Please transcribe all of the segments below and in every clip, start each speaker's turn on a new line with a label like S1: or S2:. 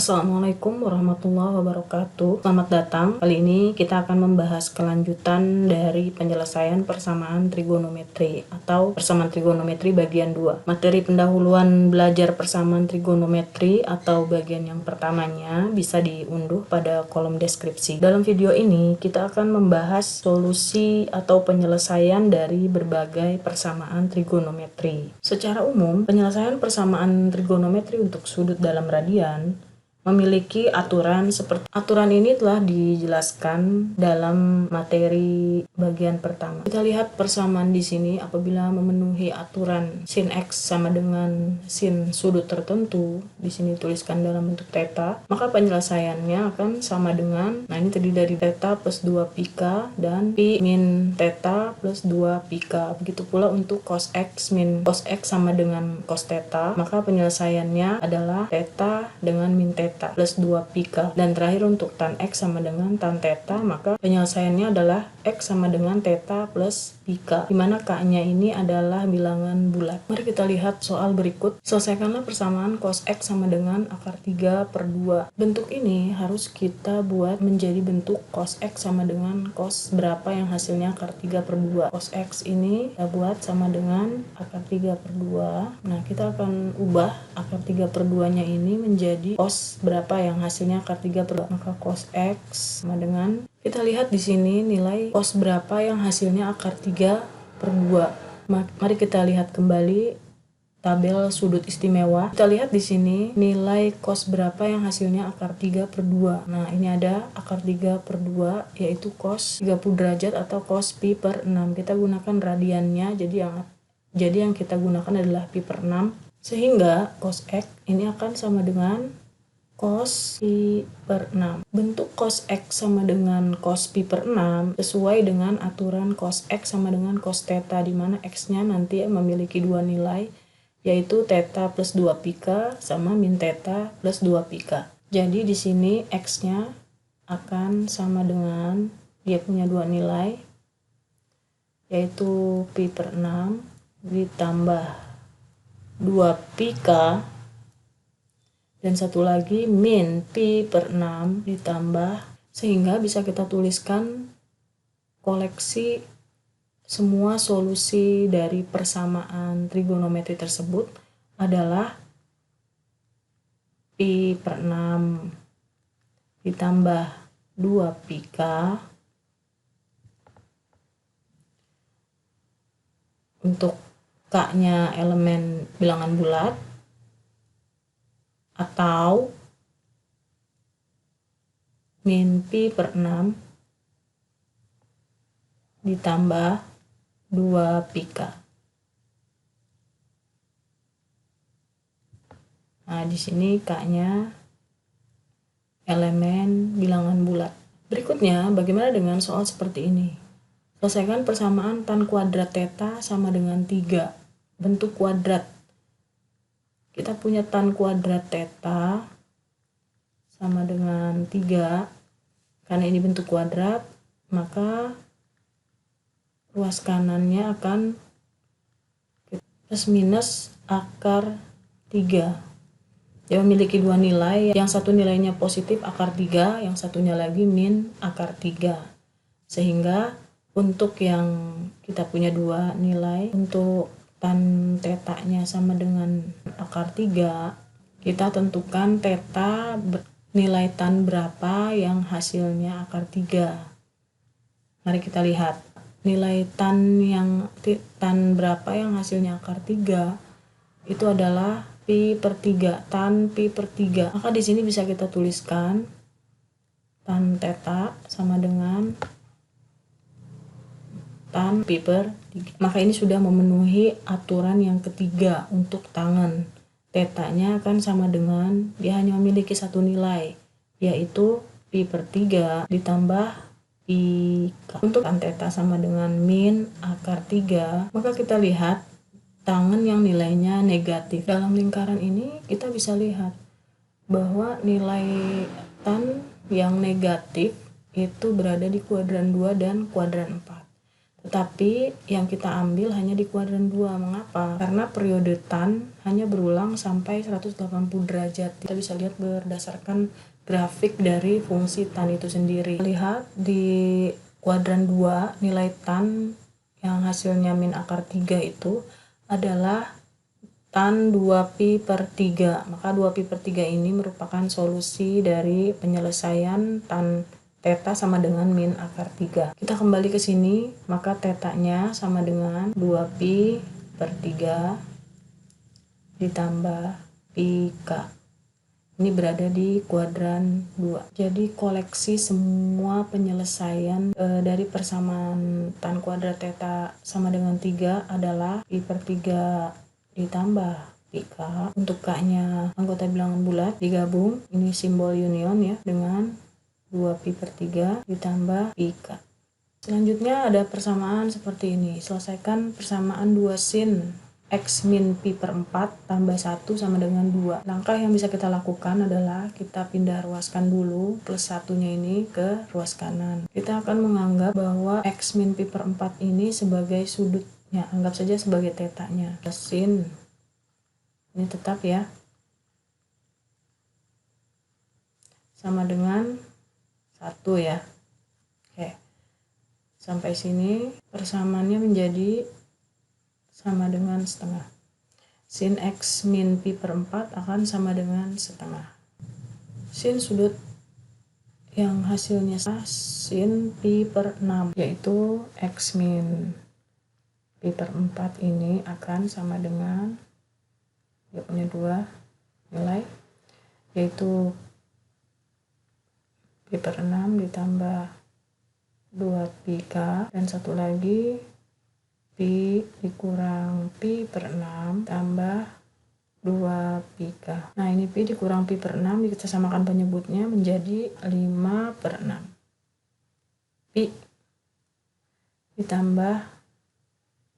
S1: Assalamualaikum warahmatullahi wabarakatuh. Selamat datang. Kali ini kita akan membahas kelanjutan dari penyelesaian persamaan trigonometri atau persamaan trigonometri bagian 2. Materi pendahuluan belajar persamaan trigonometri atau bagian yang pertamanya bisa diunduh pada kolom deskripsi. Dalam video ini kita akan membahas solusi atau penyelesaian dari berbagai persamaan trigonometri. Secara umum, penyelesaian persamaan trigonometri untuk sudut dalam radian memiliki aturan seperti aturan ini telah dijelaskan dalam materi bagian pertama. Kita lihat persamaan di sini apabila memenuhi aturan sin x sama dengan sin sudut tertentu, di sini tuliskan dalam bentuk theta, maka penyelesaiannya akan sama dengan, nah ini terdiri dari theta plus 2 pika dan pi min theta plus 2 pika. Begitu pula untuk cos x min cos x sama dengan cos theta, maka penyelesaiannya adalah theta dengan min theta plus 2 pika. Dan terakhir untuk tan x sama dengan tan theta, maka penyelesaiannya adalah x sama dengan theta plus pika, dimana k-nya ini adalah bilangan bulat. Mari kita lihat soal berikut. Selesaikanlah persamaan cos x sama dengan akar 3 per 2. Bentuk ini harus kita buat menjadi bentuk cos x sama dengan cos berapa yang hasilnya akar 3 per 2. Cos x ini kita buat sama dengan akar 3 per 2. Nah, kita akan ubah akar 3 per 2 nya ini menjadi cos berapa yang hasilnya akar 3 per 2. Maka cos x sama dengan, kita lihat di sini nilai cos berapa yang hasilnya akar 3 per 2. Mari kita lihat kembali tabel sudut istimewa. Kita lihat di sini nilai cos berapa yang hasilnya akar 3 per 2. Nah, ini ada akar 3 per 2 yaitu cos 30 derajat atau cos pi per 6. Kita gunakan radiannya, jadi yang kita gunakan adalah pi per 6. Sehingga cos x ini akan sama dengan cos pi per 6. Bentuk cos x sama dengan cos pi per 6 sesuai dengan aturan cos x sama dengan cos theta, di mana x-nya nanti memiliki dua nilai, yaitu theta plus 2 pika sama min theta plus 2 pika. Jadi di sini x-nya akan sama dengan, dia punya dua nilai, yaitu pi per 6 ditambah 2 pika, dan satu lagi min pi per 6 ditambah, sehingga bisa kita tuliskan koleksi semua solusi dari persamaan trigonometri tersebut adalah pi per 6 ditambah 2 pika untuk k-nya elemen bilangan bulat, atau min pi per 6 ditambah 2 pika. Nah, di sini k-nya elemen bilangan bulat. Berikutnya, bagaimana dengan soal seperti ini? Selesaikan persamaan tan kuadrat theta sama dengan 3. Bentuk kuadrat. Kita punya tan kuadrat theta sama dengan 3. Karena ini bentuk kuadrat, maka ruas kanannya akan plus minus akar 3. Dia memiliki dua nilai, yang satu nilainya positif akar 3, yang satunya lagi min akar 3. Sehingga untuk yang kita punya dua nilai, untuk tan theta-nya sama dengan akar 3, kita tentukan theta nilai tan berapa yang hasilnya akar 3. Mari kita lihat. Nilai tan berapa yang hasilnya akar 3 itu adalah pi per 3, tan pi per 3. Maka di sini bisa kita tuliskan tan theta sama dengan tan pi per 3. Maka ini sudah memenuhi aturan yang ketiga untuk tangen. Theta-nya akan sama dengan, dia hanya memiliki satu nilai, yaitu pi per 3 ditambah pika. Untuk tan theta sama dengan min akar 3, maka kita lihat tangen yang nilainya negatif. Dalam lingkaran ini kita bisa lihat bahwa nilai tan yang negatif itu berada di kuadran 2 dan kuadran 4. Tetapi yang kita ambil hanya di kuadran 2. Mengapa? Karena periode tan hanya berulang sampai 180 derajat. Kita bisa lihat berdasarkan grafik dari fungsi tan itu sendiri. Lihat di kuadran 2 nilai tan yang hasilnya min akar 3 itu adalah tan 2pi per 3. Maka 2pi per 3 ini merupakan solusi dari penyelesaian tan theta sama dengan min akar 3. Kita kembali ke sini, maka tetanya sama dengan 2pi per 3 ditambah pi k. Ini berada di kuadran 2. Jadi koleksi semua penyelesaian dari persamaan tan kuadrat theta sama dengan 3 adalah pi per 3 ditambah pi k. Untuk k-nya anggota bilangan bulat digabung, ini simbol union ya, dengan 2pi per 3 ditambah pi k. Selanjutnya ada persamaan seperti ini. Selesaikan persamaan 2 sin x min pi per 4 tambah 1 sama dengan 2. Langkah yang bisa kita lakukan adalah kita pindah ruaskan dulu plus satunya ini ke ruas kanan. Kita akan menganggap bahwa x min pi per 4 ini sebagai sudutnya. Anggap saja sebagai tetanya. Sin ini tetap ya. Sama dengan 1 ya. Oke. Sampai sini persamaannya menjadi sama dengan setengah. Sin x min pi per 4 akan sama dengan setengah. Sin sudut yang hasilnya sin pi per 6, yaitu x min pi per 4 ini akan sama dengan, dia punya dua nilai, yaitu pi per 6 ditambah 2 pi k, dan satu lagi pi dikurang pi per 6 tambah 2 pi k. Nah ini pi dikurang pi per 6 kita samakan penyebutnya menjadi 5 per 6. Pi ditambah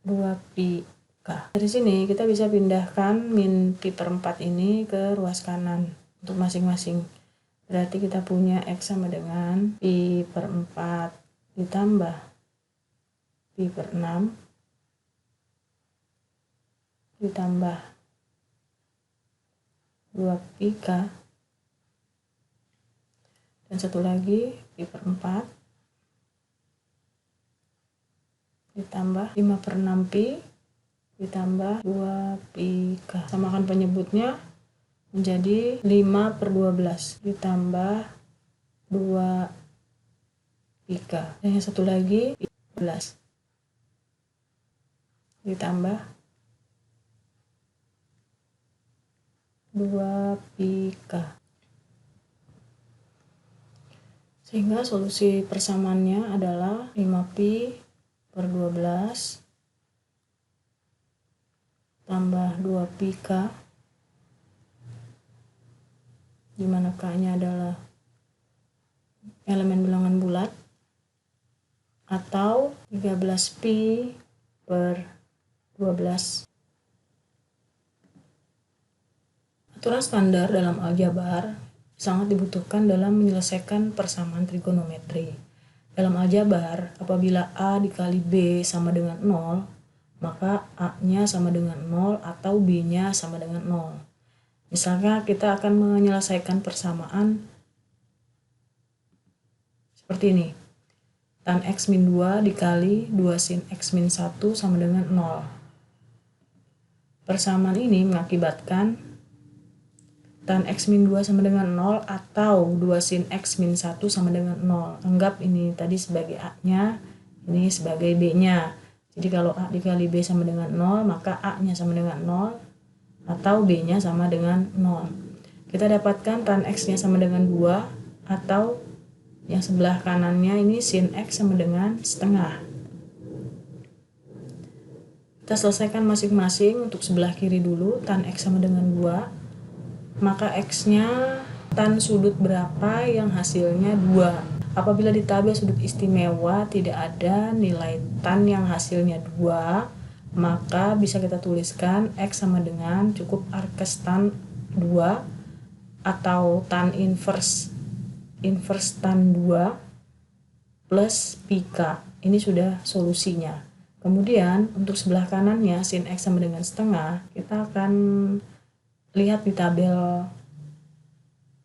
S1: 2 pi k. Dari sini kita bisa pindahkan min pi per 4 ini ke ruas kanan untuk masing-masing. Berarti kita punya x sama dengan pi per 4 ditambah pi per 6 ditambah 2 pi k, dan satu lagi pi per 4 ditambah 5 per 6 pi ditambah 2 pi k. Samakan penyebutnya menjadi 5 per 12 ditambah 2 pi k. Dan yang satu lagi 12 ditambah 2 pi k. Sehingga solusi persamaannya adalah 5 pi per 12 tambah 2 pi k, di mana k-nya adalah elemen bilangan bulat, atau 13 pi per 12. Aturan standar dalam aljabar sangat dibutuhkan dalam menyelesaikan persamaan trigonometri. Dalam aljabar, apabila A dikali B sama dengan 0, maka A-nya sama dengan 0 atau B-nya sama dengan 0. Misalnya kita akan menyelesaikan persamaan seperti ini. Tan x min 2 dikali 2 sin x min 1 sama dengan 0. Persamaan ini mengakibatkan tan x min 2 sama dengan 0 atau 2 sin x min 1 sama dengan 0. Anggap ini tadi sebagai A-nya, ini sebagai B-nya. Jadi kalau A dikali B sama dengan 0, maka A-nya sama dengan 0 atau B-nya sama dengan 0. Kita dapatkan tan X-nya sama dengan 2 atau yang sebelah kanannya ini sin X sama dengan setengah. Kita selesaikan masing-masing. Untuk sebelah kiri dulu, tan X sama dengan 2. Maka X-nya tan sudut berapa yang hasilnya 2. Apabila di tabel sudut istimewa tidak ada nilai tan yang hasilnya 2, maka bisa kita tuliskan X sama dengan cukup arkes tan 2 atau tan inverse tan 2 plus pi k. Ini sudah solusinya. Kemudian untuk sebelah kanannya sin X sama dengan setengah, kita akan lihat di tabel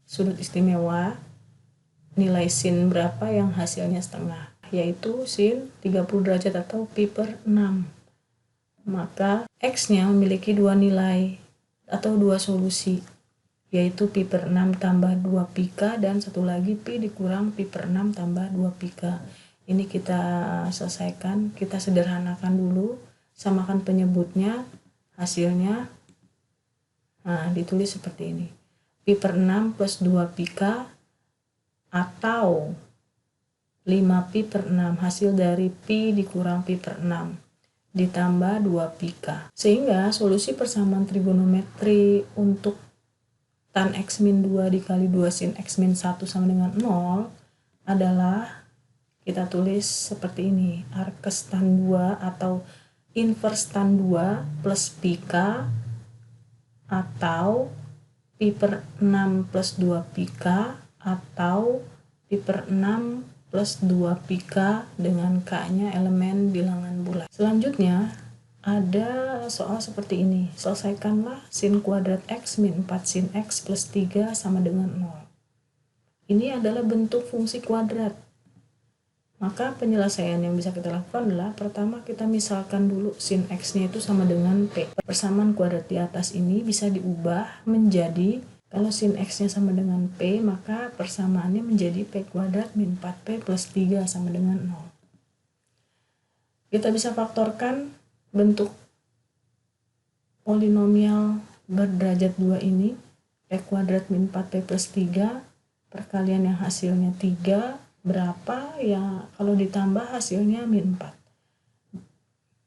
S1: sudut istimewa nilai sin berapa yang hasilnya setengah, yaitu sin 30 derajat atau pi per 6. Maka X-nya memiliki dua nilai atau dua solusi, yaitu pi per 6 tambah 2 pika dan satu lagi pi dikurang pi per 6 tambah 2 pika. Ini kita selesaikan, kita sederhanakan dulu, samakan penyebutnya, hasilnya. Nah, ditulis seperti ini. Pi per 6 plus 2 pika atau 5 pi per 6, hasil dari pi dikurang pi per 6 ditambah 2 pika. Sehingga solusi persamaan trigonometri untuk tan X min 2 dikali 2 sin X min 1 sama dengan 0 adalah, kita tulis seperti ini, arkes tan 2 atau inverse tan 2 plus pika atau pi per 6 plus 2 pika atau pi per 6 plus 2 pika dengan K-nya elemen bilangan bulat. Selanjutnya ada soal seperti ini. Selesaikanlah sin kuadrat X min 4 sin X plus 3 sama dengan 0. Ini adalah bentuk fungsi kuadrat. Maka penyelesaian yang bisa kita lakukan adalah, pertama kita misalkan dulu sin X-nya itu sama dengan P. Persamaan kuadrat di atas ini bisa diubah menjadi, kalau sin X-nya sama dengan P, maka persamaannya menjadi P kuadrat min 4P plus 3 sama dengan 0. Kita bisa faktorkan bentuk polinomial berderajat 2 ini, P kuadrat min 4P plus 3, perkalian yang hasilnya 3, berapa ya kalau ditambah hasilnya min 4.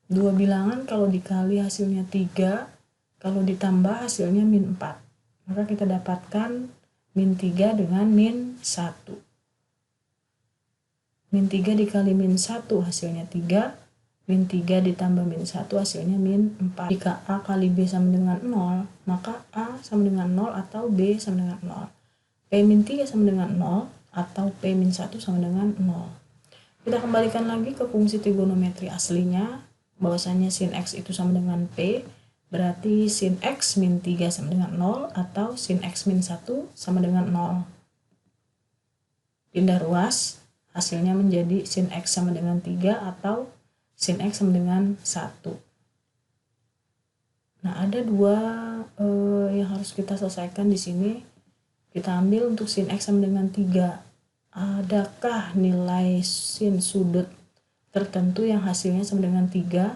S1: Dua bilangan kalau dikali hasilnya 3, kalau ditambah hasilnya min 4. Maka kita dapatkan min 3 dengan min 1. Min 3 dikali min 1 hasilnya 3, min 3 ditambah min 1 hasilnya min 4. Jika A kali B sama dengan 0, maka A sama dengan 0 atau B sama dengan 0. P min 3 sama dengan 0 atau P min 1 sama dengan 0. Kita kembalikan lagi ke fungsi trigonometri aslinya, bahwasanya sin X itu sama dengan P, berarti sin X min 3 sama dengan 0 atau sin X min 1 sama dengan 0. Pindah ruas, hasilnya menjadi sin X sama dengan 3 atau sin X sama dengan 1. Nah, ada dua yang harus kita selesaikan di sini. Kita ambil untuk sin X sama dengan 3. Adakah nilai sin sudut tertentu yang hasilnya sama dengan 3?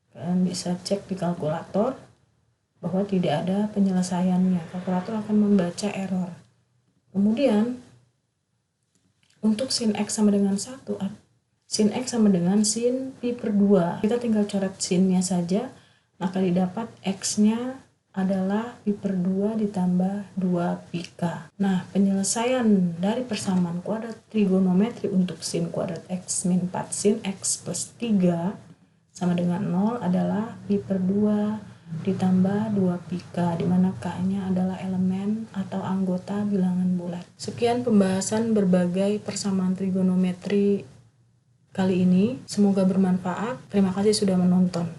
S1: Kalian bisa cek di kalkulator bahwa tidak ada penyelesaiannya. Kalkulator akan membaca error. Kemudian, untuk sin X sama dengan 1, sin X sama dengan sin pi per 2. Kita tinggal coret sinnya saja, maka didapat X-nya adalah pi per 2 ditambah 2 pika. Nah, penyelesaian dari persamaan kuadrat trigonometri untuk sin kuadrat X min 4 sin X plus 3 sama dengan 0 adalah pi per 2 ditambah 2 pika, di mana K-nya adalah elemen atau anggota bilangan bulat. Sekian pembahasan berbagai persamaan trigonometri kali ini. Semoga bermanfaat. Terima kasih sudah menonton.